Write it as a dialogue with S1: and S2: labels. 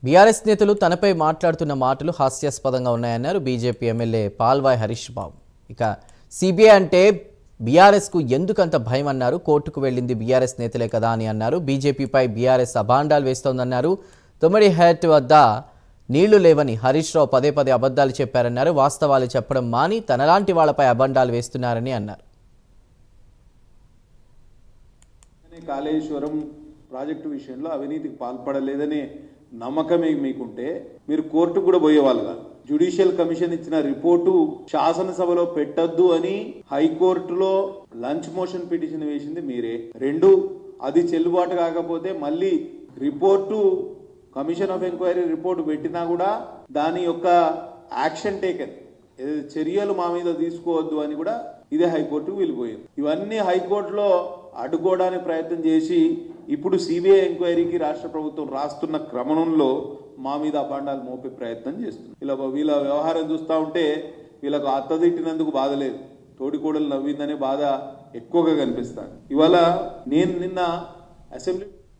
S1: BRS నేతలు తనపై మాట్లాడుతున్న మాటలు హాస్యాస్పదంగా ఉన్నాయన్నారు బీజేపీ ఎమ్మెల్యే పాల్వాయ్ హరీష్ బాబు. ఇక సిబిఐ అంటే బీఆర్ఎస్కు ఎందుకంత భయం అన్నారు. కోర్టుకు వెళ్ళింది బీఆర్ఎస్ నేతలే కదా అని అన్నారు. బీజేపీపై బీఆర్ఎస్ అభాండాలు వేస్తోందన్నారు. తొమ్మిడి హెట్ వద్ద నీళ్లు లేవని హరీష్ రావు పదే పదే అబద్ధాలు చెప్పారన్నారు. వాస్తవాలు చెప్పడం మాని తనలాంటి వాళ్లపై అభాండాలు వేస్తున్నారని అన్నారు.
S2: కాళేశ్వరం ప్రాజెక్టు విషయంలో అవినీతికి పాల్పడలేదనే నమ్మకమే మీకుంటే మీరు కోర్టు కూడా పోయేవాళ్ళు కాదు. జ్యుడిషియల్ కమిషన్ ఇచ్చిన రిపోర్టు శాసనసభలో పెట్టద్దు అని హైకోర్టులో లంచ్ మోషన్ పిటిషన్ వేసింది మీరే. రెండు, అది చెల్లుబాటు కాకపోతే మళ్ళీ report commission of enquiry report పెట్టినా కూడా దాని యొక్క యాక్షన్ టేకెన్ చర్యలు మా మీద తీసుకోవద్దు అని కూడా ఇదే హైకోర్టుకు వెళ్ళిపోయింది. ఇవన్నీ హైకోర్టులో అడ్డుకోవడానికి ప్రయత్నం చేసి ఇప్పుడు సిబిఐ ఎంక్వైరీకి రాష్ట్ర ప్రభుత్వం రాస్తున్న క్రమంలో మా మీద అభాండాలు మోపే ప్రయత్నం చేస్తుంది. వీళ్ళ వ్యవహారం చూస్తూ ఉంటే వీళ్ళకు అత్తదిట్టినందుకు బాధ లేదు, తోడికోడలు నవ్విందనే బాధ ఎక్కువగా కనిపిస్తాను. ఇవాళ నేను నిన్న అసెంబ్లీ